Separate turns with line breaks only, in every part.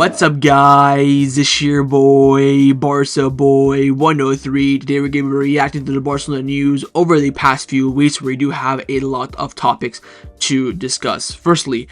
What's up, guys? It's your boy, Barca Boy 103. Today we're going to be reacting to the Barcelona news over the past few weeks, where we do have a lot of topics to discuss. Firstly,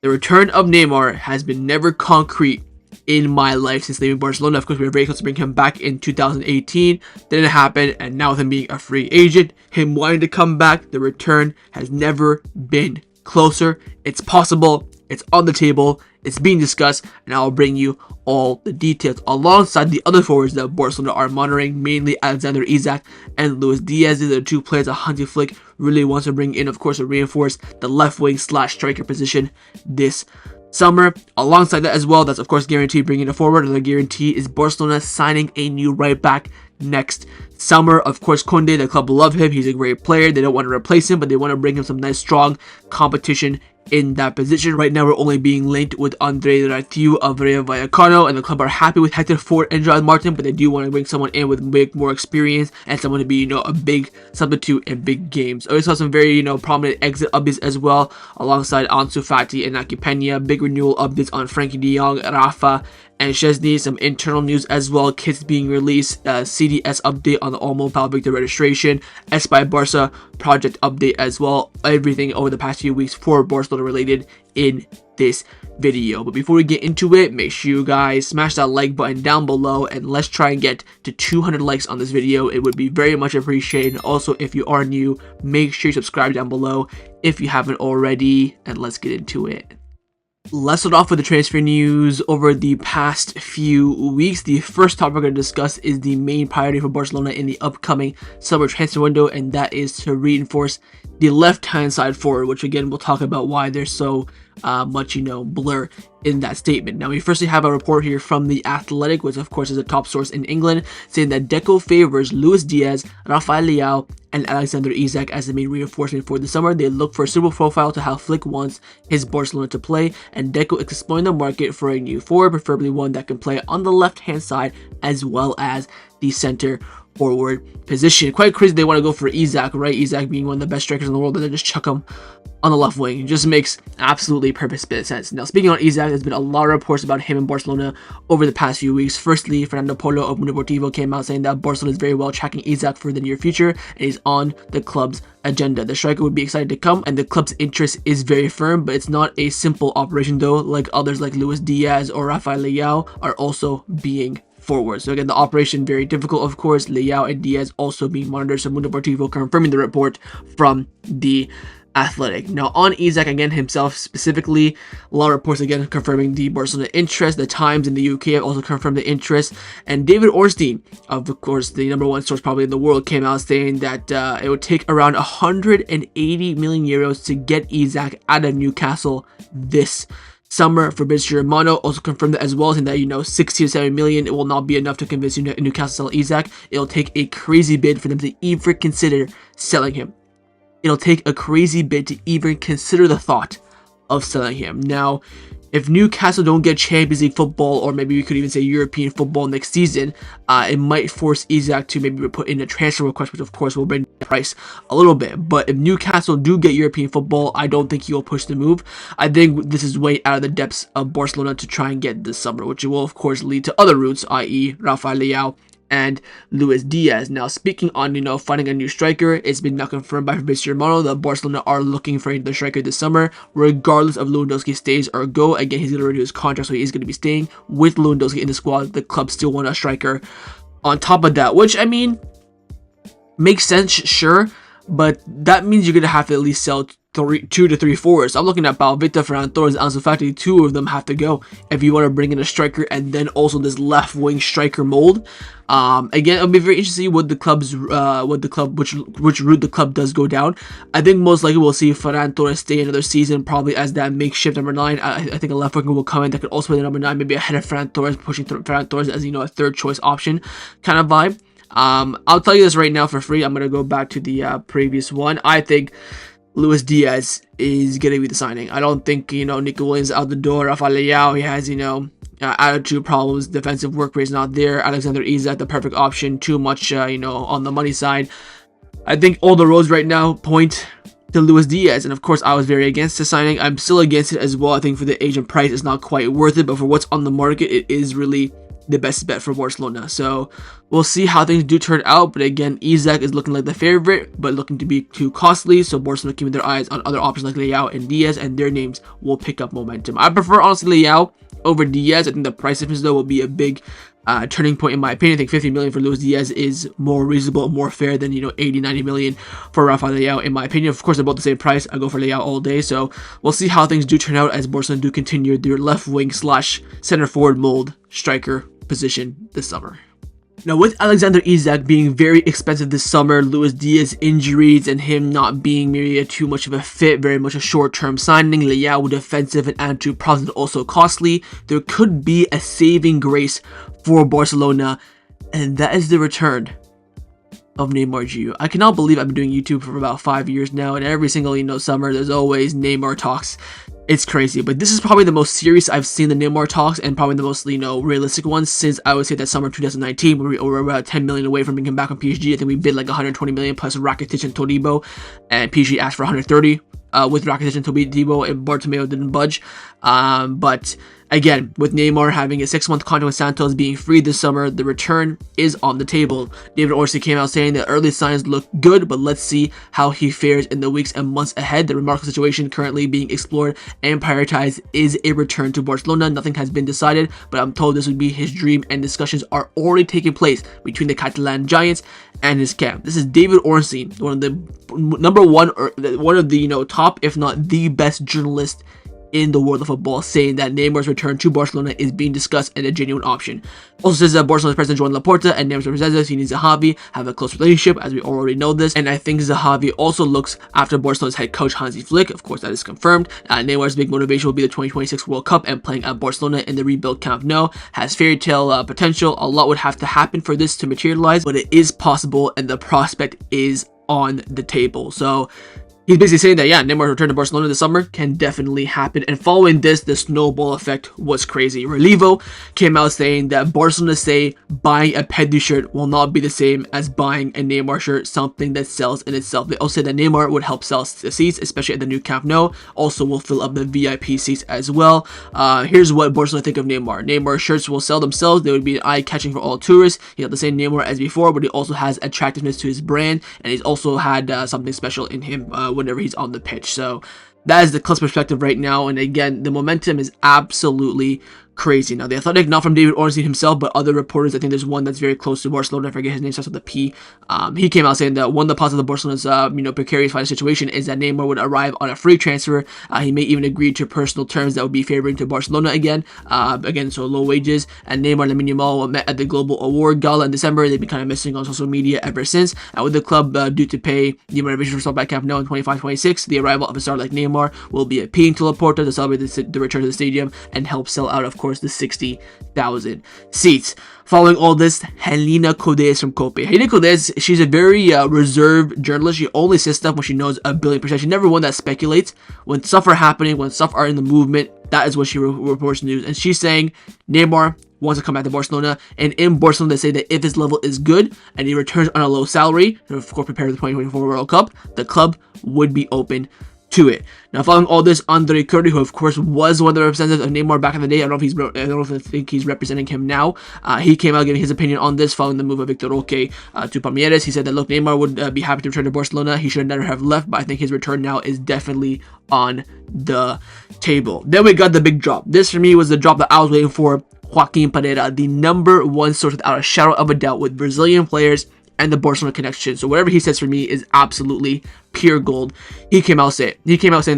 the return of Neymar has been never concrete in my life since leaving Barcelona. Of course, we were very close to bringing him back in 2018. Didn't happen, and now with him being a free agent, him wanting to come back, the return has never been closer. It's possible. It's on the table. It's being discussed, and I'll bring you all the details alongside the other forwards that Barcelona are monitoring, mainly Alexander Isak and Luis Díaz. These are the two players that Hansi Flick really wants to bring in, of course, to reinforce the left wing / striker position this summer. Alongside that as well, that's of course guaranteed bringing a forward. Another guarantee is Barcelona signing a new right back next summer. Of course, Koundé, the club love him. He's a great player. They don't want to replace him, but they want to bring him some nice, strong competition in that position. Right now, we're only being linked with Andre Ratiu of Rayo Vallecano, and the club are happy with Hector Ford and Joan Martin, but they do want to bring someone in with more experience and someone to be, a big substitute in big games. I also saw some very, prominent exit updates as well, alongside Ansu Fati and Inaki Pena. Big renewal updates on Frenkie de Jong, Raphinha and Szczęsny. Some internal news as well, kits being released, CDS update on the all-mobile Victor registration, Espai Barca project update as well. Everything over the past few weeks for Barcelona related in this video. But before we get into it, make sure you guys smash that like button down below, and let's try and get to 200 likes on this video. It would be very much appreciated. Also, if you are new, make sure you subscribe down below if you haven't already, and let's get into it. Let's start off with the transfer news over the past few weeks. The first topic we're going to discuss is the main priority for Barcelona in the upcoming summer transfer window, and that is to reinforce the left-hand side forward, which again, we'll talk about why there's so much, blur in that statement. Now, we firstly have a report here from The Athletic, which of course is a top source in England, saying that Deco favors Luis Díaz, Rafael Leao, and Alexander Isak as the main reinforcement for the summer. They look for a suitable profile to how Flick wants his Barcelona to play, and Deco is exploring the market for a new forward, preferably one that can play on the left-hand side as well as the center forward position. Quite crazy they want to go for Isak, right? Isak being one of the best strikers in the world, and then just chuck him on the left wing. It just makes absolutely perfect sense. Now, speaking on Isak, there's been a lot of reports about him in Barcelona over the past few weeks. Firstly, Fernando Polo of Mundo Deportivo came out saying that Barcelona is very well tracking Isak for the near future, and he's on the club's agenda. The striker would be excited to come, and the club's interest is very firm, but it's not a simple operation though, like others like Luis Díaz or Rafael Leao are also being forward. So again, the operation very difficult, of course. Leao and Díaz also being monitored. So Mundo Deportivo confirming the report from The Athletic. Now, on Isak again himself specifically, a lot of reports again confirming the Barcelona interest. The Times in the UK have also confirmed the interest, and David Ornstein, of course the #1 source probably in the world, came out saying that it would take around 180 million euros to get Isak out of Newcastle this summer. Fabrizio Romano also confirmed that as well, saying that 60 to 70 million, it will not be enough to convince Newcastle to sell Isak. It'll take a crazy bid for them to even consider selling him. It'll take a crazy bid to even consider the thought of selling him. Now, if Newcastle don't get Champions League football, or maybe we could even say European football next season, it might force Isak to maybe put in a transfer request, which of course will bring the price a little bit. But if Newcastle do get European football, I don't think he will push the move. I think this is way out of the depths of Barcelona to try and get this summer, which will of course lead to other routes, i.e. Rafael Leao and Luis Díaz. Now, speaking on, finding a new striker, it's been now confirmed by Fabrizio Romano that Barcelona are looking for the striker this summer, regardless of Lewandowski stays or go. Again, he's going to renew his contract, so he is going to be staying with Lewandowski in the squad. The club still want a striker on top of that, which, makes sense, sure, but that means you're going to have to at least sell 2 to 3 forwards. I'm looking at Victor, Ferran Torres, and Ansu Fati. 2 of them have to go if you want to bring in a striker, and then also this left wing striker mold. Again, it'll be very interesting to see what the club's which route the club does go down. I think most likely we'll see Ferran Torres stay another season, probably as that makeshift number 9. I think a left winger will come in that could also be the number 9, maybe ahead of Ferran Torres, pushing Ferran Torres as a third choice option kind of vibe. I'll tell you this right now for free. I'm gonna go back to the previous one. I think Luis Díaz is going to be the signing. I don't think, Nico Williams out the door. Rafael Leao, he has, attitude problems. Defensive work rate is not there. Alexander Isak, the perfect option. Too much, on the money side. I think all the roads right now point to Luis Díaz, and of course I was very against the signing. I'm still against it as well. I think for the agent price it's not quite worth it, but for what's on the market, it is really the best bet for Barcelona. So we'll see how things do turn out, but again, Isak is looking like the favorite, but looking to be too costly, so Barcelona keeping their eyes on other options like Leao and Díaz, and their names will pick up momentum. I prefer, honestly, Leao over Díaz. I think the price difference, though, will be a big turning point in my opinion. I think 50 million for Luis Díaz is more reasonable, more fair than 80-90 million for Raphinha Renewal in my opinion. Of course, they're both the same price. I go for Leao all day, so we'll see how things do turn out as Barcelona do continue their left wing / center forward mold striker position this summer. Now, with Alexander Isak being very expensive this summer, Luis Díaz injuries, and him not being maybe too much of a fit, very much a short-term signing, Leao defensive and Antu probably also costly, there could be a saving grace for Barcelona, and that is the return of Neymar Gio. I cannot believe I've been doing YouTube for about 5 years now, and every single summer there's always Neymar talks. It's crazy, but this is probably the most serious I've seen the Neymar talks, and probably the most realistic one since I would say that summer 2019, where we were about 10 million away from bringing him back on PSG. I think we bid like 120 million plus Rakitic and Todibo, and PSG asked for 130 with Rakitic and Todibo, and Bartomeu didn't budge. But again, with Neymar having a 6-month contract with Santos being free this summer, the return is on the table. David Orsi came out saying that early signs look good, but let's see how he fares in the weeks and months ahead. The remarkable situation currently being explored and prioritized is a return to Barcelona. Nothing has been decided, but I'm told this would be his dream, and discussions are already taking place between the Catalan Giants and his camp. This is David Orsi, one of the number one, or one of the top, if not the best journalist in the world of football, saying that Neymar's return to Barcelona is being discussed and a genuine option. Also says that Barcelona's president Joan Laporta and Neymar's representative Zinedine Zidane have a close relationship, as we already know this, and I think Zidane also looks after Barcelona's head coach Hansi Flick. Of course, that is confirmed. Neymar's big motivation will be the 2026 World Cup, and playing at Barcelona in the rebuilt Camp Nou has fairy tale potential. A lot would have to happen for this to materialize, but it is possible, and the prospect is on the table. So he's basically saying that, yeah, Neymar's return to Barcelona this summer can definitely happen. And following this, the snowball effect was crazy. Relevo came out saying that Barcelona say buying a Pedri shirt will not be the same as buying a Neymar shirt, something that sells in itself. They also said that Neymar would help sell the seats, especially at the new Camp Nou. Also will fill up the VIP seats as well. Here's what Barcelona think of Neymar. Neymar shirts will sell themselves. They would be eye-catching for all tourists. He's not the same Neymar as before, but he also has attractiveness to his brand, and he's also had something special in him whenever he's on the pitch. So that is the club's perspective right now, and again, the momentum is absolutely crazy. Now, the Athletic, not from David Ornstein himself, but other reporters, I think there's one that's very close to Barcelona, I forget his name, starts with a P. He came out saying that one of the positives of Barcelona's precarious financial situation is that Neymar would arrive on a free transfer. He may even agree to personal terms that would be favoring to Barcelona again, so low wages. And Neymar and Lamine Yamal met at the Global Award Gala in December. They've been kind of missing on social media ever since. With the club due to pay the motivation for Start Camp Nou in 25-26, the arrival of a star like Neymar will be appealing to Laporta to celebrate the return to the stadium and help sell out, of course, the 60,000 seats. Following all this, Helena Codes from Cope. Helena Codes, she's a very reserved journalist. She only says stuff when she knows 1,000,000,000%. She's never one that speculates. When stuff are happening, when stuff are in the movement, that is what she reports news. And she's saying Neymar wants to come back to Barcelona, and in Barcelona they say that if his level is good and he returns on a low salary, and of course prepare for the 2024 World Cup, the club would be open to it. Now, following all this, Andre Curry, who of course was one of the representatives of Neymar back in the day, I don't know if I think he's representing him now. He came out giving his opinion on this following the move of Victor Roque to Palmeiras. He said that, look, Neymar would be happy to return to Barcelona. He should never have left, but I think his return now is definitely on the table. Then we got the big drop. This for me was the drop that I was waiting for. Joaquin Pereira, the number one source without a shadow of a doubt with Brazilian players and the Barcelona connection. So whatever he says for me is absolutely pure gold. He came out saying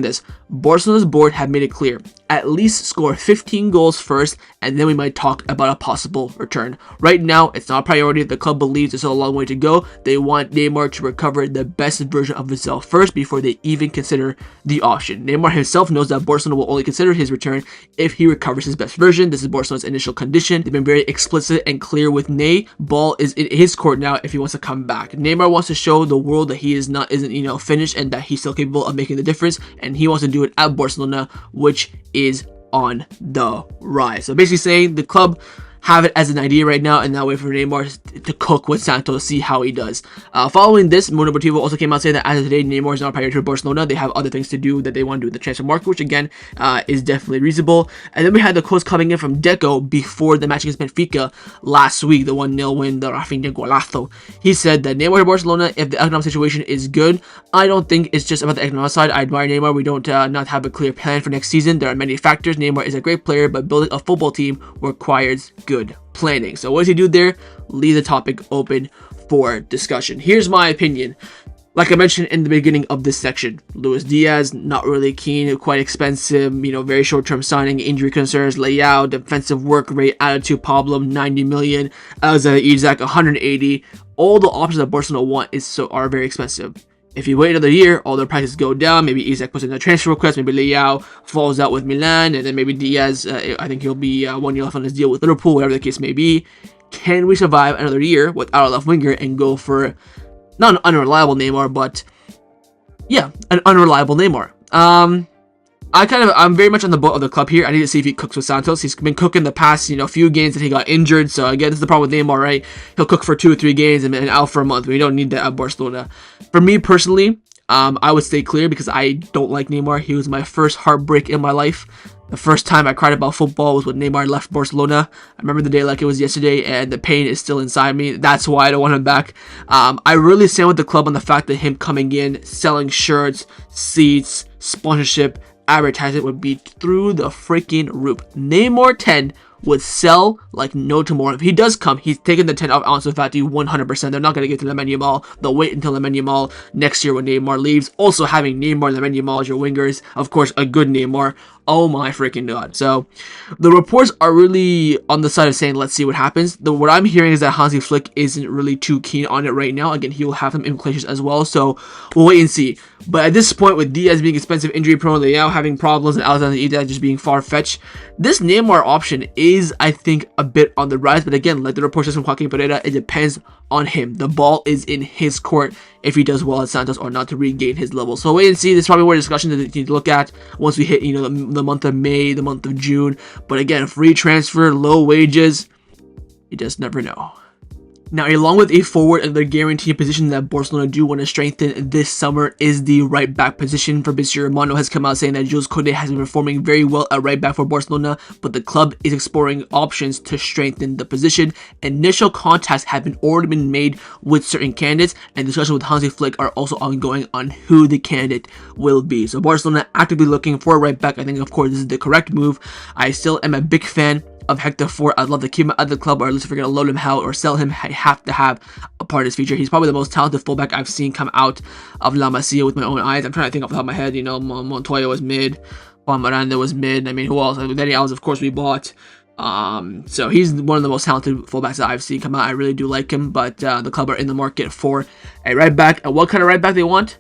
this: Barcelona's board have made it clear, at least score 15 goals first, and then we might talk about a possible return. Right now, it's not a priority. The club believes there's still a long way to go. They want Neymar to recover the best version of himself first before they even consider the option. Neymar himself knows that Barcelona will only consider his return if he recovers his best version. This is Barcelona's initial condition. They've been very explicit and clear with Ney. Ball is in his court now if he wants to come back. Neymar wants to show the world that he isn't finished and that he's still capable of making the difference, and he wants to do it at Barcelona, which is on the rise. So basically saying the club have it as an idea right now, and now wait for Neymar to cook with Santos, see how he does. Following this, Mundo Deportivo also came out saying that as of today, Neymar is not a priority for Barcelona. They have other things to do that they want to do with the transfer market, which again is definitely reasonable. And then we had the quotes coming in from Deco before the match against Benfica last week, the 1-0 win, the Raphinha golazo. He said that Neymar to Barcelona, if the economic situation is good, I don't think it's just about the economic side. I admire Neymar. We don't not have a clear plan for next season. There are many factors. Neymar is a great player, but building a football team requires good planning. So what does he do there? Leave the topic open for discussion. Here's my opinion. Like I mentioned in the beginning of this section, Luis Díaz, not really keen, quite expensive, very short-term signing, injury concerns, layout, defensive work rate, attitude problem, 90 million, Isak, 180. All the options that Barcelona want are very expensive. If you wait another year, all their prices go down. Maybe Isak puts in a transfer request. Maybe Leao falls out with Milan. And then maybe Díaz, I think he'll be 1 year left on his deal with Liverpool, whatever the case may be. Can we survive another year without a left winger and go for, not an unreliable Neymar, but, yeah, an unreliable Neymar? I'm very much on the boat of the club here. I need to see if he cooks with Santos. He's been cooking the past, few games that he got injured. So again, this is the problem with Neymar, right? He'll cook for 2 or 3 games and out for a month. We don't need that at Barcelona. For me personally, I would stay clear because I don't like Neymar. He was my first heartbreak in my life. The first time I cried about football was when Neymar left Barcelona. I remember the day like it was yesterday, and the pain is still inside me. That's why I don't want him back. I really stand with the club on the fact that him coming in, selling shirts, seats, sponsorship, advertisement would be through the freaking roof. Neymar 10 would sell like no tomorrow. If he does come, he's taking the 10 off Ansu Fati 100%. They're not going to get to Lamine Yamal. They'll wait until Lamine Yamal next year when Neymar leaves. Also having Neymar and Lamine Yamal as your wingers. Of course, a good Neymar. Oh my freaking god. So the reports are really on the side of saying let's see what happens. What I'm hearing is that Hansi Flick isn't really too keen on it right now. Again, he will have some implications as well, so we'll wait and see. But at this point, with Díaz being expensive, injury prone, Leao having problems, and Alexander Isak just being far-fetched, this Neymar option is, I think, a bit on the rise. But again, like the reports from Joaquin Pereira, it depends on him. The ball is in his court if he does well at Santos or not to regain his level. So wait and see. This is probably more discussion that you need to look at once we hit, the month of May, the month of June. But again, free transfer, low wages, you just never know. Now, along with a forward and the guaranteed position that Barcelona do want to strengthen this summer is the right back position. Fabrizio Romano has come out saying that Jules Koundé has been performing very well at right back for Barcelona, but the club is exploring options to strengthen the position. Initial contacts have already been made with certain candidates, and discussions with Hansi Flick are also ongoing on who the candidate will be. So Barcelona actively looking for a right back. I think, of course, this is the correct move. I still am a big fan of Hector Fort. I'd love to keep him at the club, or at least if we're going to loan him out or sell him, I have to have a part of his future. He's probably the most talented fullback I've seen come out of La Masia with my own eyes. I'm trying to think off the top of my head. Montoya was mid, Juan Miranda was mid. I mean, who else? Dani Alves, of course, we bought. So he's one of the most talented fullbacks that I've seen come out. I really do like him, but the club are in the market for a right back. And what kind of right back they want?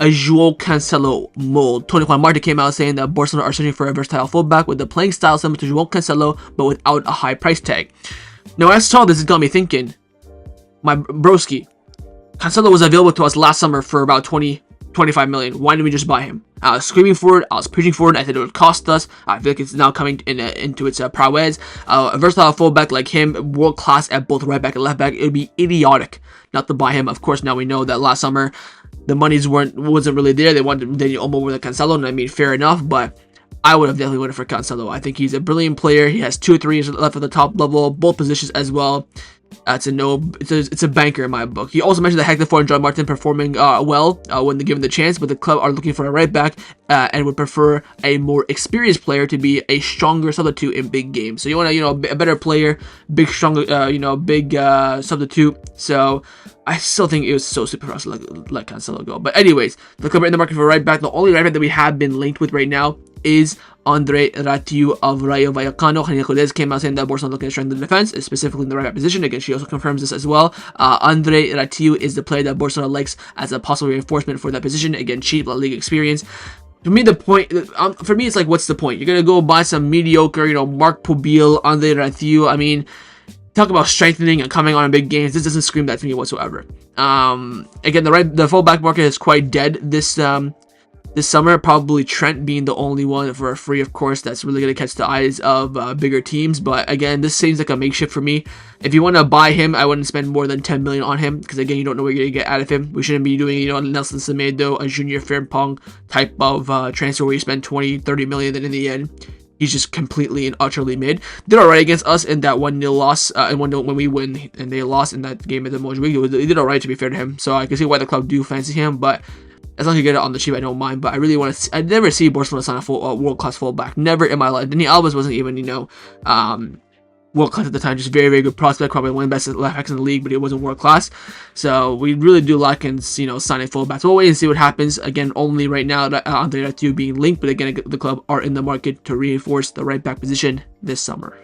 A João Cancelo mold. Tony Juan Marta came out saying that Barcelona are searching for a versatile fullback with the playing style similar to João Cancelo, but without a high price tag. Now, as I saw this, it got me thinking, my broski, Cancelo was available to us last summer for about 25 million. Why didn't we just buy him? I was screaming for it. I was preaching for it. I said it would cost us. I feel like it's now coming into its prowess. A versatile fullback like him, world class at both right back and left back. It would be idiotic not to buy him. Of course, now we know that last summer the monies wasn't really there. They wanted Dani Olmo with Cancelo, and I mean, fair enough, but I would have definitely went for Cancelo. I think he's a brilliant player. He has 2 or 3 years left at the top level, both positions as well. It's a banker in my book. He also mentioned that Hector Fort and John Martin performing well when they're given the chance, but the club are looking for a right back and would prefer a more experienced player to be a stronger substitute in big games. So you want a better player, big stronger, big substitute. So I still think it was so super for us to let Cancelo go. But anyways, the club are in the market for a right back. The only right back that we have been linked with right now is Andre Ratiu of Rayo Vallecano. Janina Codez came out saying that Barcelona looking to strengthen the defense, specifically in the right back position. Again, she also confirms this as well. Andre Ratiu is the player that Barcelona likes as a possible reinforcement for that position. Again, cheap La Liga experience. For me, it's like, what's the point? You're gonna go buy some mediocre, Marc Pubil, Andre Ratiu. I mean, talk about strengthening and coming on in big games. This doesn't scream that to me whatsoever. Again, the fullback market is quite dead this summer. Probably Trent being the only one for a free, of course, that's really going to catch the eyes of bigger teams. But again, this seems like a makeshift for me. If you want to buy him, I wouldn't spend more than 10 million on him, because again, you don't know what you're going to get out of him. We shouldn't be doing, Nelson Semedo, a Junior Frimpong type of transfer where you spend 20-30 million, then in the end he's just completely and utterly mid. Did alright against us in that 1-0 loss, and 1-0 when we win and they lost in that game at the Montjuic. He did alright, to be fair to him, so I can see why the club do fancy him. But as long as you get it on the cheap, I don't mind. But I really want to. I'd never see Barcelona sign a full world-class fullback. Never in my life. Dani Alves wasn't even, world-class at the time. Just very, very good prospect. Probably one of the best left backs in the league, but it wasn't world-class. So we really do like in, signing fullbacks. We'll wait and see what happens. Again, only right now that Andre Ratiu being linked, but again, the club are in the market to reinforce the right-back position this summer.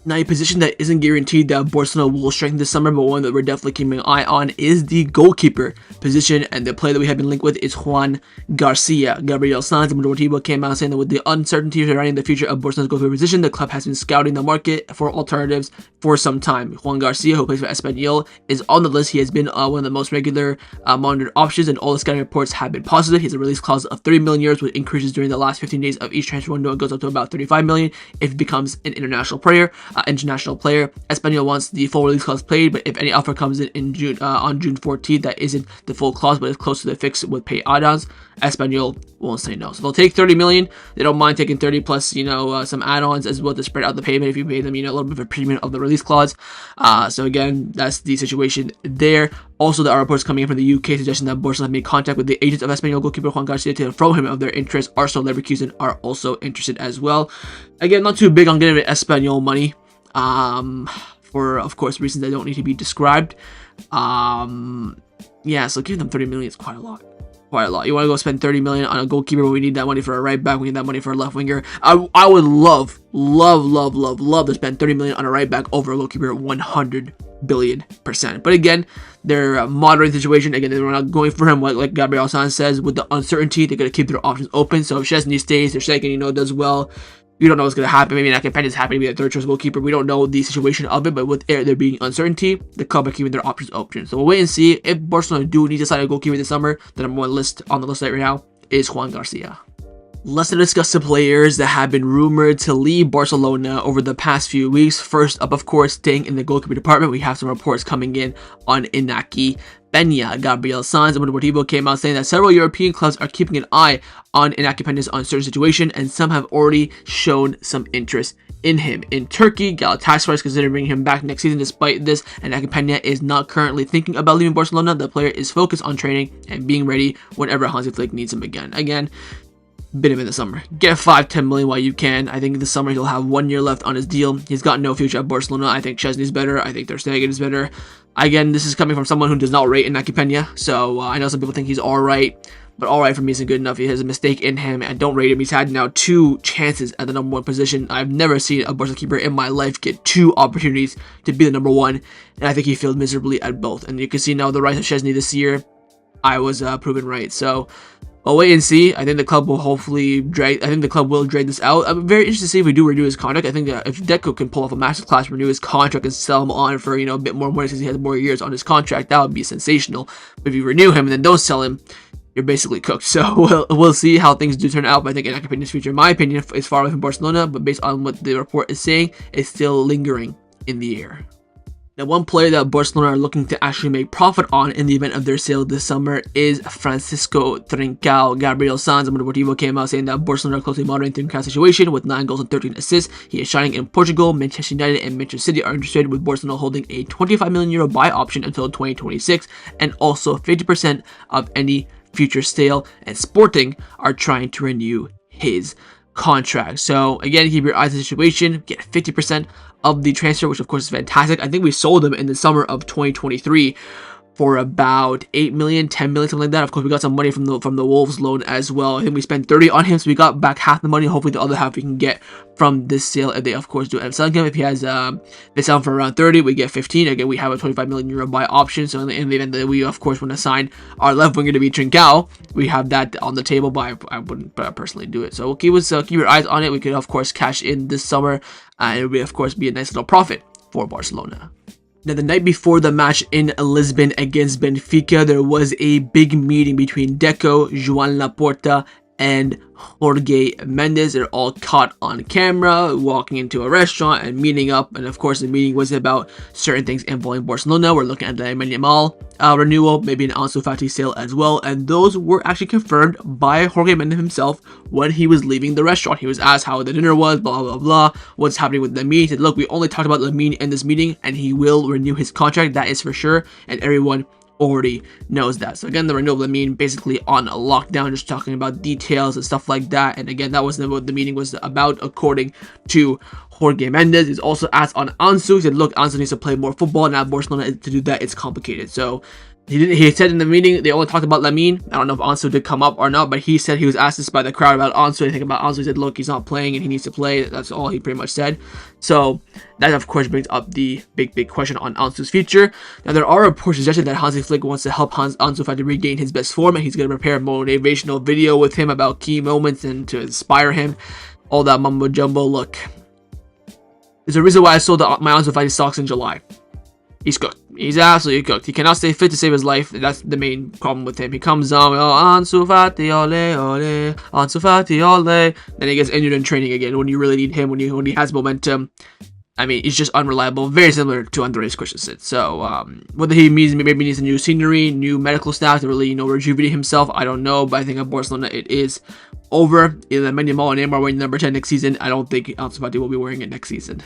Now, a position that isn't guaranteed that Barcelona will strengthen this summer, but one that we're definitely keeping an eye on is the goalkeeper position, and the player that we have been linked with is Joan Garcia. Gabriel Sanz and Deportivo came out saying that with the uncertainty surrounding the future of Barcelona's goalkeeper position, the club has been scouting the market for alternatives for some time. Juan Garcia, who plays for Espanyol, is on the list. He has been one of the most regular monitored options, and all the scouting reports have been positive. He has a release clause of 30 million euros, with increases during the last 15 days of each transfer window. It goes up to about 35 million if he becomes an international player. Espanyol wants the full release clause played, but if any offer comes in June on June 14th that isn't the full clause but is close to the fix with pay add-ons, Espanyol won't say no. So they'll take 30 million. They don't mind taking 30 plus some add-ons as well to spread out the payment if you pay them a little bit of a premium of the release clause. So again, that's the situation there. Also, there are reports coming in from the UK suggesting that Barcelona have made contact with the agents of Espanyol goalkeeper Joan Garcia to inform him of their interest. Arsenal, Leverkusen are also interested as well. Again, not too big on getting Espanyol money. For, of course, reasons that don't need to be described. Yeah, so giving them 30 million is quite a lot. You want to go spend 30 million on a goalkeeper, but we need that money for a right back, we need that money for a left winger. I would love to spend 30 million on a right back over a goalkeeper 100 billion%. But again, they're a moderate situation. Again, they're not going for him, like Gabriel Sanz says. With the uncertainty, they're going to keep their options open. So if Szczęsny stays, their second, does well. We don't know what's going to happen. Maybe Inaki Pena is happy to be a third choice goalkeeper. We don't know the situation of it, but with there being uncertainty, the club are keeping their options open. So we'll wait and see. If Barcelona do need to sign a goalkeeper this summer, the number one list on the list right now is Juan Garcia. Let's discuss the players that have been rumored to leave Barcelona over the past few weeks. First up, of course, staying in the goalkeeper department, we have some reports coming in on Inaki. Pena, Gabriel Sanz, and Deportivo came out saying that several European clubs are keeping an eye on Inaki Pena's uncertain situation, and some have already shown some interest in him. In Turkey, Galatasaray is considering bringing him back next season. Despite this, Inaki Pena is not currently thinking about leaving Barcelona. The player is focused on training and being ready whenever Hansi Flick needs him again. Bid him in the summer. Get 5-10 million while you can. I think this summer he'll have 1 year left on his deal. He's got no future at Barcelona. I think Szczęsny is better. I think Ter Stegen is better. Again, this is coming from someone who does not rate Inaki Pena. So I know some people think he's alright, but alright for me isn't good enough. He has a mistake in him. I don't rate him. He's had now 2 chances at the number 1 position. I've never seen a Barca keeper in my life get 2 opportunities to be the number 1, and I think he failed miserably at both. And you can see now the rise of Szczęsny this year. I was proven right. So I'll wait and see. I think the club will drag this out. I'm very interested to see if we do renew his contract. I think if Deco can pull off a masterclass, renew his contract, and sell him on for a bit more money since he has more years on his contract, that would be sensational. But if you renew him and then don't sell him, you're basically cooked. So we'll see how things do turn out. But I think Inaki Pena's future, in my opinion, is far away from Barcelona. But based on what the report is saying, it's still lingering in the air. Now, one player that Barcelona are looking to actually make profit on in the event of their sale this summer is Fransico Trincao. Gabriel Sanz and Deportivo came out saying that Barcelona are closely monitoring Trincao's situation with 9 goals and 13 assists. He is shining in Portugal. Manchester United and Manchester City are interested, with Barcelona holding a 25 million euro buy option until 2026, and also 50% of any future sale, and Sporting are trying to renew his contract. So again, keep your eyes on the situation. Get 50% of the transfer, which of course is fantastic. I think we sold him in the summer of 2023 for about 8 million, 10 million, something like that. Of course, we got some money from the Wolves loan as well. I think we spent 30 on him, so we got back half the money. Hopefully the other half we can get from this sale if they of course do end up selling him. If he has they sell him for around 30, we get 15. Again, we have a 25 million euro buy option, so in the event that we of course want to sign our left winger to be Trincao, we have that on the table, but I wouldn't personally do it. So we'll keep your eyes on it. We could of course cash in this summer, and it would of course be a nice little profit for Barcelona. Now, the night before the match in Lisbon against Benfica, there was a big meeting between Deco, Joan Laporta, and Jorge Mendes. They're all caught on camera walking into a restaurant and meeting up, and of course the meeting was about certain things involving Barcelona. We're looking at the Neymar renewal, maybe an Ansu Fati sale as well, and those were actually confirmed by Jorge Mendes himself when he was leaving the restaurant. He was asked how the dinner was, blah blah blah, what's happening with Lamine. He said, look, we only talked about Lamine in this meeting and he will renew his contract, that is for sure, and everyone already knows that. So again, the renewal of Lamine basically on a lockdown, just talking about details and stuff like that. And again, that wasn't what the meeting was about, according to Jorge Mendes. He's also asked on Ansu. He said, look, Ansu needs to play more football. Now Barcelona, to do that, it's complicated. So he said in the meeting they only talked about Lamine. I don't know if Ansu did come up or not, but he said he was asked this by the crowd about Ansu. Anything about Ansu? He said, look, he's not playing and he needs to play. That's all he pretty much said. So that of course brings up the big question on Ansu's future. Now there are reports suggesting that Hansi Flick wants to help Ansu Fati regain his best form, and he's going to prepare a motivational video with him about key moments and to inspire him. All that mumbo jumbo. Look, there's a reason why I sold my Ansu Fati stocks in July. He's cooked. He's absolutely cooked. He cannot stay fit to save his life. That's the main problem with him. He comes on, oh, Ansu Fati, ole, ole, Ansu Fati, ole. Then he gets injured in training again when you really need him, when he has momentum. I mean, he's just unreliable. Very similar to Andreas Christensen. So, whether he maybe needs a new scenery, new medical staff to really, rejuvenate himself, I don't know. But I think at Barcelona, it is over. Either Neymar and Neymar wearing number 10 next season. I don't think Ansu Fati will be wearing it next season.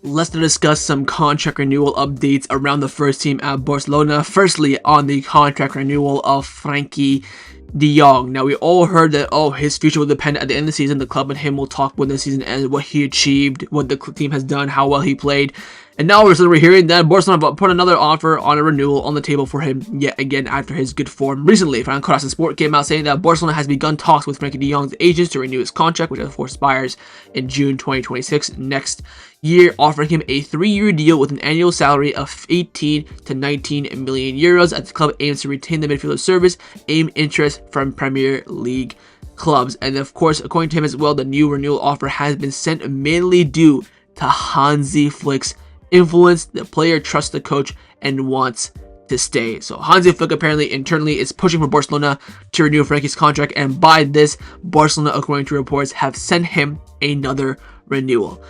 Let's discuss some contract renewal updates around the first team at Barcelona. Firstly, on the contract renewal of Frenkie de Jong. Now, we all heard that, his future will depend at the end of the season. The club and him will talk when the season ends, what he achieved, what the team has done, how well he played. And now we're hearing that Barcelona put another offer on a renewal on the table for him yet again after his good form recently. Franco Sport came out saying that Barcelona has begun talks with Frenkie de Jong's agents to renew his contract, which of course expires in June 2026 next year, offering him a 3-year deal with an annual salary of 18 to 19 million euros as the club aims to retain the midfielder service, aim interest from Premier League clubs. And of course, according to him as well, the new renewal offer has been sent mainly due to Hansi Flick's influence. The player trusts the coach and wants to stay. So Hansi Flick apparently internally is pushing for Barcelona to renew Frenkie's contract, and by this, Barcelona, according to reports, have sent him another renewal.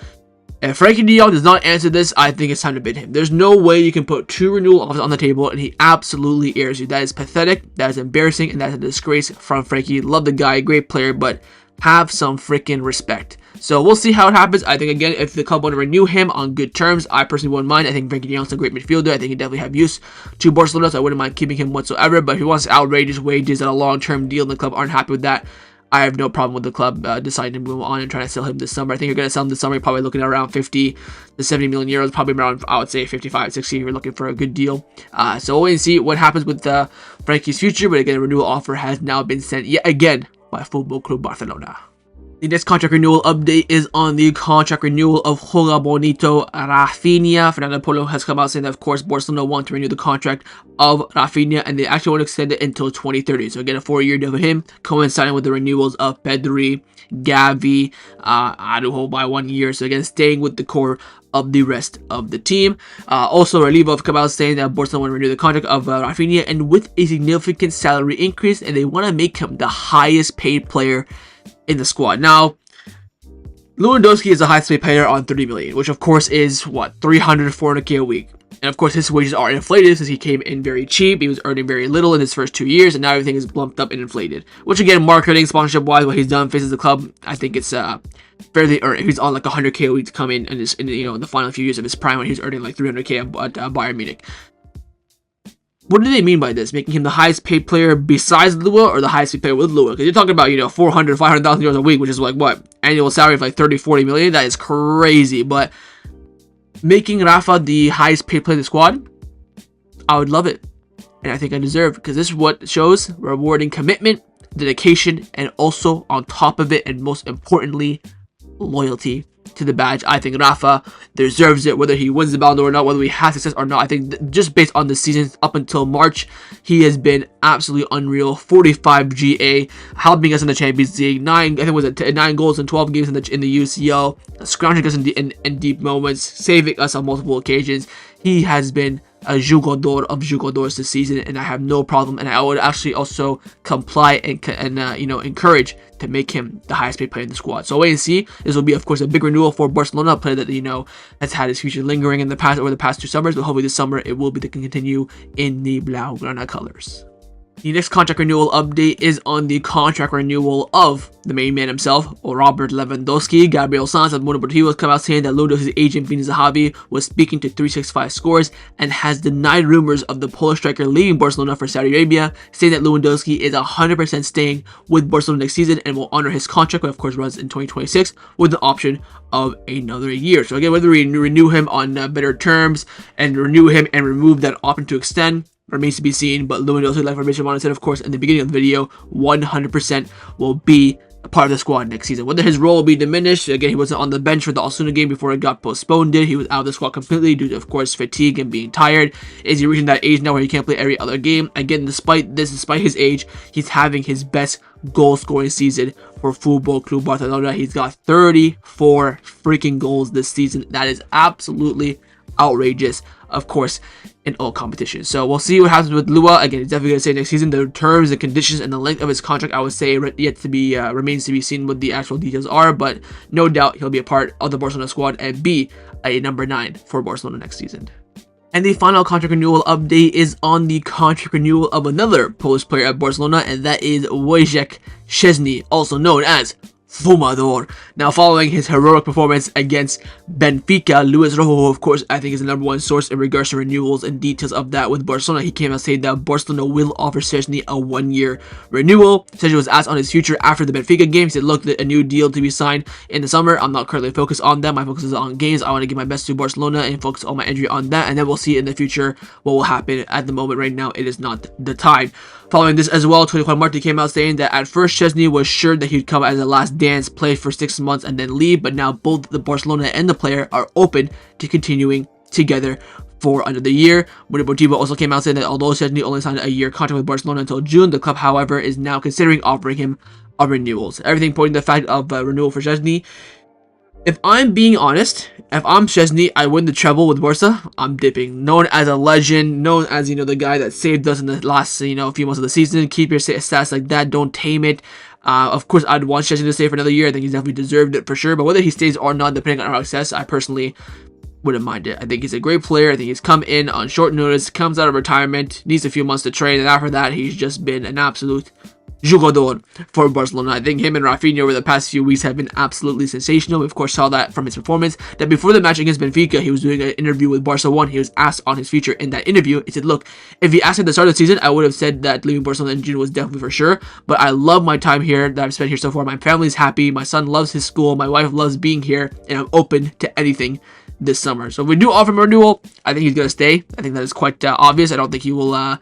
If Frenkie de Jong does not answer this, I think it's time to bid him. There's no way you can put 2 renewal offers on the table and he absolutely airs you. That is pathetic, that is embarrassing, and that's a disgrace from Frenkie. Love the guy, great player, but have some freaking respect. So we'll see how it happens. I think, again, if the club want to renew him on good terms, I personally wouldn't mind. I think Frenkie de Jong's a great midfielder. I think he definitely have use to Barcelona, so I wouldn't mind keeping him whatsoever. But if he wants outrageous wages and a long-term deal and the club aren't happy with that, I have no problem with the club deciding to move on and trying to sell him this summer. I think you're going to sell him this summer. You're probably looking at around 50 to 70 million euros, probably around, I would say, 55, 60 if you're looking for a good deal. So we'll wait and see what happens with Frenkie's future. But again, a renewal offer has now been sent yet again by Football Club Barcelona. The next contract renewal update is on the contract renewal of Joga Bonito Raphinha. Fernando Polo has come out saying that, of course, Barcelona want to renew the contract of Raphinha, and they actually want to extend it until 2030. So again, a 4-year deal for him, coinciding with the renewals of Pedri, Gavi, Araujo by 1 year. So again, staying with the core of the rest of the team. Also, Relivo have come out saying that Barcelona want to renew the contract of Raphinha, and with a significant salary increase, and they want to make him the highest paid player in the squad. Now, Lewandowski is the highest paid player on 30 million, which of course is 300, 400k a week. And of course, his wages are inflated since he came in very cheap. He was earning very little in his first 2 years, and now everything is lumped up and inflated. Which again, marketing, sponsorship wise, what he's done faces the club, I think it's fairly earned. He's on like 100k a week to come in and in the final few years of his prime when he was earning like 300k at Bayern Munich. What do they mean by this? Making him the highest paid player besides Lua, or the highest paid player with Lua? Because you're talking about, 400, 500,000 euros a week, which is like what? Annual salary of like 30, 40 million? That is crazy. But making Rafa the highest paid player in the squad, I would love it. And I think I deserve, because this is what shows rewarding commitment, dedication, and also on top of it, and most importantly, loyalty to the badge. I think Rafa deserves it, whether he wins the Ballon d'Or or not, whether he has success or not. I think just based on the season up until March, he has been absolutely unreal. 45 GA, helping us in the Champions League. 9 goals in 12 games in the UCL, scrounging us in deep moments, saving us on multiple occasions. he has been a jugador of jugadors this season, and I have no problem, and I would actually also comply and encourage to make him the highest paid player in the squad. So wait and see. This will be, of course, a big renewal for Barcelona, a player that has had his future lingering in the past over the past 2 summers, but hopefully this summer it will be to continue in the Blaugrana colors. The next contract renewal update is on the contract renewal of the main man himself, Robert Lewandowski. Gabriel Sanz of Mundo Deportivo has come out saying that Lewandowski's agent Pena Zahavi was speaking to 365 Scores and has denied rumors of the Polish striker leaving Barcelona for Saudi Arabia, saying that Lewandowski is 100% staying with Barcelona next season and will honor his contract, which of course runs in 2026, with the option of another year. So again, whether we renew him on better terms and renew him and remove that option to extend remains to be seen, but Lewandowski, like Fabrizio Romano said, of course, in the beginning of the video, 100% will be a part of the squad next season. Whether his role will be diminished, again, he wasn't on the bench for the Osasuna game before it got postponed. He was out of the squad completely due to, of course, fatigue and being tired. Is he reaching that age now where he can't play every other game? Again, despite his age, he's having his best goal-scoring season for Football Club Barcelona. He's got 34 freaking goals this season. That is absolutely outrageous, of course, in all competitions. So we'll see what happens with Lua. Again, he's definitely going to say next season. The terms, the conditions, and the length of his contract, I would say, yet to be remains to be seen what the actual details are. But no doubt he'll be a part of the Barcelona squad and be a number 9 for Barcelona next season. And the final contract renewal update is on the contract renewal of another Polish player at Barcelona, and that is Wojciech Szczęsny, also known as Fumador. Now, following his heroic performance against Benfica, Luis Rojo, of course, I think is the number 1 source in regards to renewals and details of that with Barcelona. He came out saying that Barcelona will offer Szczęsny a 1-year renewal. Szczęsny was asked on his future after the Benfica game. He said, look, a new deal to be signed in the summer. I'm not currently focused on that. My focus is on games. I want to give my best to Barcelona and focus all my energy on that, and then we'll see in the future what will happen. At the moment, right now, it is not the time. Following this as well, Tony Juan Marti came out saying that at first Szczęsny was sure that he'd come as a last dance, play for 6 months and then leave, but now both the Barcelona and the player are open to continuing together for another year. Mundo Deportivo also came out saying that although Szczęsny only signed a year contract with Barcelona until June, the club, however, is now considering offering him a renewal. So everything pointing to the fact of renewal for Szczęsny. If I'm being honest, if I'm Szczęsny, I win the treble with Barca, I'm dipping. Known as a legend, known as, the guy that saved us in the last, few months of the season. Keep your stats like that, don't tame it. Of course, I'd want Szczęsny to stay for another year. I think he's definitely deserved it for sure. But whether he stays or not, depending on our success, I personally wouldn't mind it. I think he's a great player. I think he's come in on short notice, comes out of retirement, needs a few months to train, and after that, he's just been an absolute jugador for Barcelona. I think him and Raphinha over the past few weeks have been absolutely sensational. We of course saw that from his performance, that before the match against Benfica, he was doing an interview with Barca 1. He was asked on his future in that interview. He said, look, if he asked at the start of the season, I would have said that leaving Barcelona in June was definitely for sure, but I love my time here that I've spent here so far. My family's happy, my son loves his school, my wife loves being here, and I'm open to anything this summer. So if we do offer him a renewal, I think he's going to stay. I think that is quite obvious. I don't think he will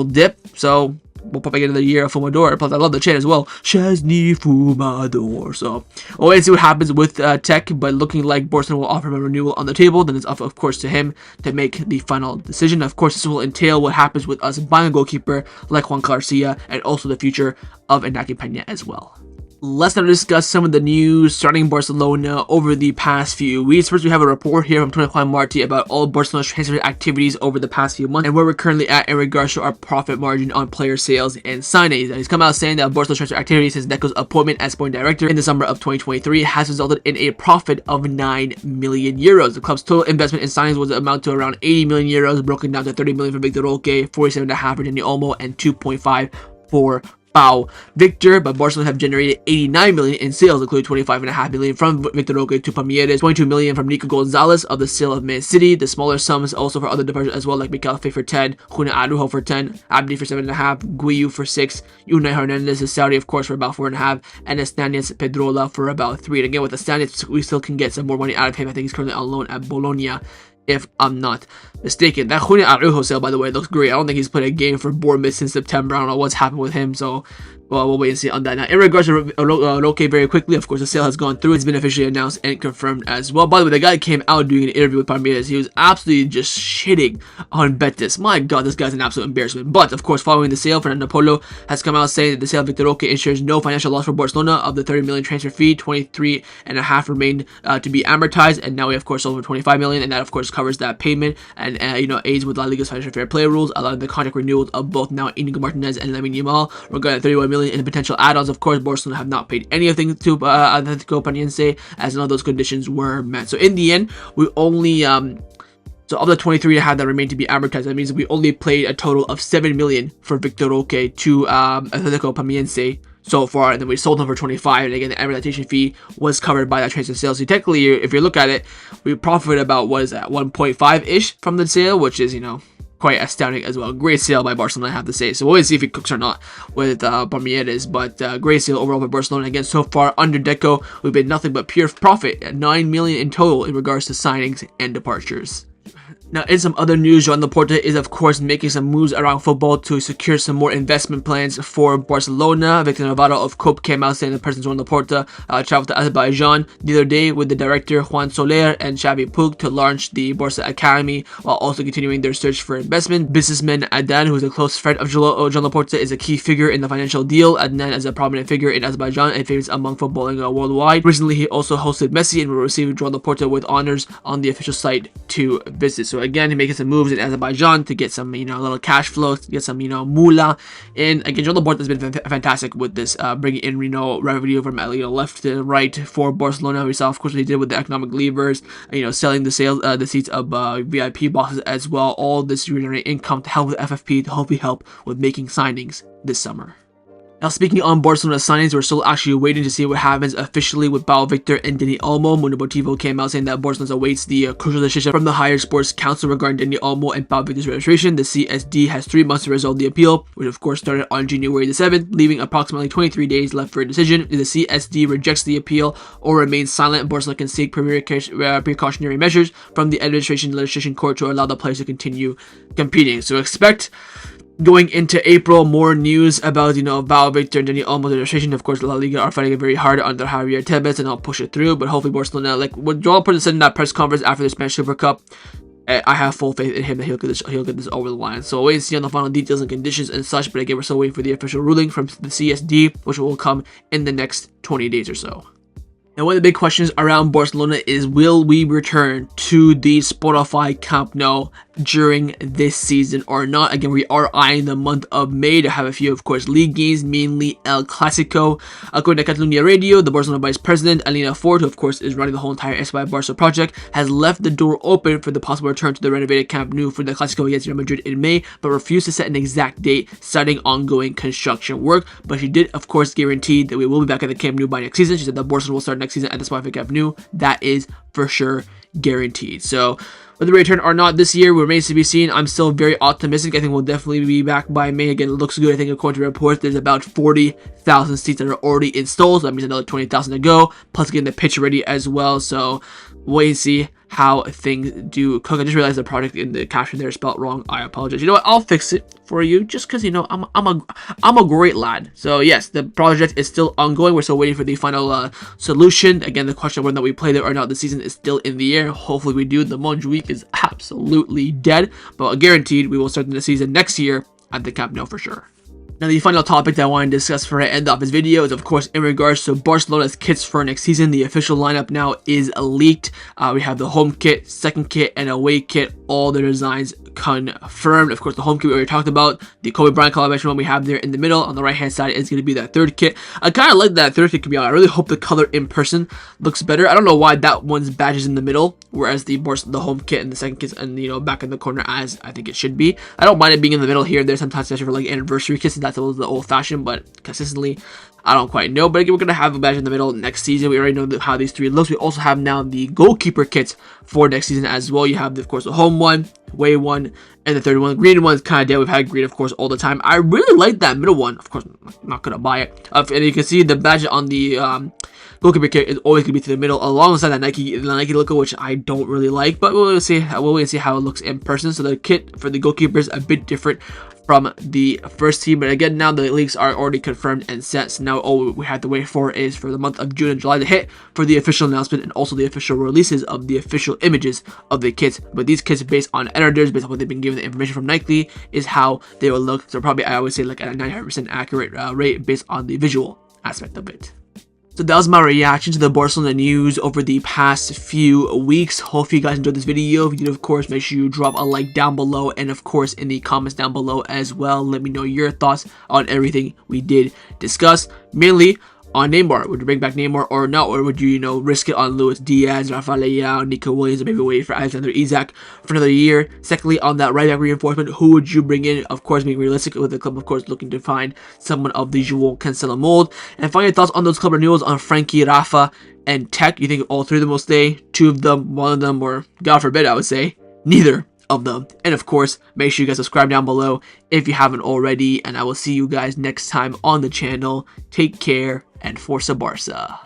dip. So we'll probably get another year of Fumador. Plus, I love the chant as well. Szczęsny Fumador. So we'll wait and see what happens with Tech, but looking like Barcelona will offer him a renewal on the table. Then it's up, of course, to him to make the final decision. Of course, this will entail what happens with us buying a goalkeeper like Joan Garcia, and also the future of Inaki Pena as well. Let's now discuss some of the news surrounding Barcelona over the past few weeks. First, we have a report here from Tony Juan Marti about all Barcelona's transfer activities over the past few months and where we're currently at in regards to our profit margin on player sales and signings. And he's come out saying that Barcelona's transfer activities since Deco's appointment as sporting director in the summer of 2023 has resulted in a profit of 9 million euros. The club's total investment in signings was amount to around 80 million euros, broken down to 30 million for Victor Roque, 47.5 for Dani Olmo, and 2.5 for Pau Victor, but Barcelona have generated 89 million in sales, including 25.5 million from Victor Roque to Palmeiras, 22 million from Nico Gonzalez of the sale of Man City. The smaller sums also for other departures as well, like Mikel Fay for 10, Juan Araujo for 10, Abdi for 7.5, Guiu for 6, Unai Hernandez is Saudi, of course, for about 4.5, and Estanias Pedrola for about 3. And again, with Estanias, we still can get some more money out of him. I think he's currently on loan at Bologna, if I'm not mistaken. That Juan Araujo sale, by the way, looks great. I don't think he's played a game for Bournemouth since September. I don't know what's happened with him, so well, we'll wait and see on that. Now, in regards to Roque, very quickly, of course, the sale has gone through. It's been officially announced and confirmed as well. By the way, the guy came out doing an interview with Palmeiras. He was absolutely just shitting on Betis. My God, this guy's an absolute embarrassment. But, of course, following the sale, Fernando Polo has come out saying that the sale of Victor Roque ensures no financial loss for Barcelona. Of the 30 million transfer fee, 23.5 remained to be amortized, and now we, of course, sold for 25 million, and that, of course, covers that payment and aids with La Liga's financial fair play rules, allowing the contract renewals of both now Inigo Martinez and Lamine Yamal, regarding 31 million in potential add-ons. Of course, Barcelona have not paid anything to Atletico Paranaense, as none of those conditions were met. So in the end, we only so of the 23 that remain to be amortized, that means we only paid a total of 7 million for Victor Roque to Atletico Paranaense so far, and then we sold him for 25, and again the amortization fee was covered by that transfer sale. So technically, if you look at it, we profited about 1.5-ish from the sale, which is quite astounding as well. Great sale by Barcelona, I have to say. So we'll see if he cooks or not with Palmeiras, but great sale overall for Barcelona. Again, so far under Deco, we've been nothing but pure profit at 9 million in total in regards to signings and departures. Now, in some other news, Joan Laporta is of course making some moves around football to secure some more investment plans for Barcelona. Victor Navarro of COPE came out saying the president Joan Laporta traveled to Azerbaijan the other day with the director Juan Soler and Xavi Puig to launch the Barca Academy, while also continuing their search for investment. Businessman Adnan, who is a close friend of Joan Laporta, is a key figure in the financial deal. Adnan is a prominent figure in Azerbaijan and famous among footballing worldwide. Recently, he also hosted Messi and will receive Joan Laporta with honors on the official site to visit. So again, he's making some moves in Azerbaijan to get some, little cash flow, to get some, moolah. And again, Joan Laporta has been fantastic with this, bringing in, revenue from, left to right for Barcelona. We saw, of course, what he did with the economic levers, selling the seats of VIP boxes as well. All this generating income to help with FFP, to hopefully help with making signings this summer. Now, speaking on Barcelona signings, we're still actually waiting to see what happens officially with Pau Victor and Dani Olmo. Mundo Deportivo came out saying that Barcelona awaits the crucial decision from the Higher Sports Council regarding Dani Olmo and Pau Victor's registration. The CSD has 3 months to resolve the appeal, which of course started on January the 7th, leaving approximately 23 days left for a decision. If the CSD rejects the appeal or remains silent, Barcelona can seek precautionary measures from the Administration Legislation Court to allow the players to continue competing. So expect, going into April, more news about, Pau Victor and Dani Olmo's registration. Of course, La Liga are fighting it very hard under Javier Tebas, and I'll push it through. But hopefully Barcelona, like what Joan Laporta said in that press conference after the Spanish Super Cup, I have full faith in him that he'll get this over the line. So we'll wait and see on the final details and conditions and such. But again, we're still waiting for the official ruling from the CSD, which will come in the next 20 days or so. Now, one of the big questions around Barcelona is, will we return to the Spotify Camp Nou during this season or not? Again, we are eyeing the month of May to have a few, of course, league games, mainly El Clasico. According to Catalunya Radio, the Barcelona vice president, Alina Ford, who of course is running the whole entire Espai Barca project, has left the door open for the possible return to the renovated Camp Nou for the Clasico against Real Madrid in May, but refused to set an exact date, citing ongoing construction work. But she did, of course, guarantee that we will be back at the Camp Nou by next season. She said that Barcelona will start next season at the Spotify Camp Nou. That is for sure guaranteed. So whether we return or not this year remains to be seen. I'm still very optimistic. I think we'll definitely be back by May. Again, it looks good. I think according to reports, there's about 40,000 seats that are already installed. So that means another 20,000 to go, plus getting the pitch ready as well. So wait and see how things do cook. I just realized the project in the caption there is spelled wrong. I apologize. You know what? I'll fix it for you, just because I'm a great lad. So yes, the project is still ongoing. We're still waiting for the final solution. Again, the question of whether we play there or not this season is still in the air. Hopefully we do. The Montjuic is absolutely dead, but guaranteed we will start the season next year at the Camp Nou for sure. Now, the final topic that I want to discuss for the end of this video is, of course, in regards to Barcelona's kits for next season. The official lineup now is leaked. We have the home kit, second kit, and away kit. All the designs confirmed. Of course, the home kit we already talked about. The Kobe Bryant collaboration one we have there in the middle. On the right-hand side is going to be that third kit. I kind of like that third kit, to be honest. I really hope the color in person looks better. I don't know why that one's badge is in the middle, whereas the home kit and the second kit's and back in the corner as I think it should be. I don't mind it being in the middle here and there sometimes, especially for like anniversary kits. That's a little the old-fashioned, but consistently, I don't quite know. But again, we're going to have a badge in the middle next season. We already know how these three looks. We also have now the goalkeeper kits for next season as well. You have, of course, the home one, away one, and the third one. The green one's kind of dead. We've had green, of course, all the time. I really like that middle one. Of course, I'm not going to buy it. And you can see the badge on the goalkeeper kit is always going to be to the middle alongside that Nike logo, which I don't really like. But we'll see how it looks in person. So the kit for the goalkeeper is a bit different from the first team, but again, now the leaks are already confirmed and set, so now all we have to wait for is for the month of June and July to hit for the official announcement and also the official releases of the official images of the kits. But these kits, based on editors, based on what they've been given the information from Nike, is how they will look. So probably I would say like at a 95% accurate rate based on the visual aspect of it. So that was my reaction to the Barcelona news over the past few weeks. Hopefully you guys enjoyed this video. If you did, of course, make sure you drop a like down below, and of course in the comments down below as well. Let me know your thoughts on everything we did discuss, mainly on Neymar. Would you bring back Neymar or not? Or would you, risk it on Luis Díaz, Raphinha, Nico Williams, and maybe wait for Alexander Isak for another year? Secondly, on that right back reinforcement, who would you bring in? Of course, being realistic with the club, of course, looking to find someone of the Joan Cancelo mold. And finally, thoughts on those club renewals on Frenkie, Rafa, and Tech. You think all three of them will stay? Two of them, one of them, or God forbid, I would say, neither of them. And of course, make sure you guys subscribe down below if you haven't already, and I will see you guys next time on the channel. Take care, and Forza Barca.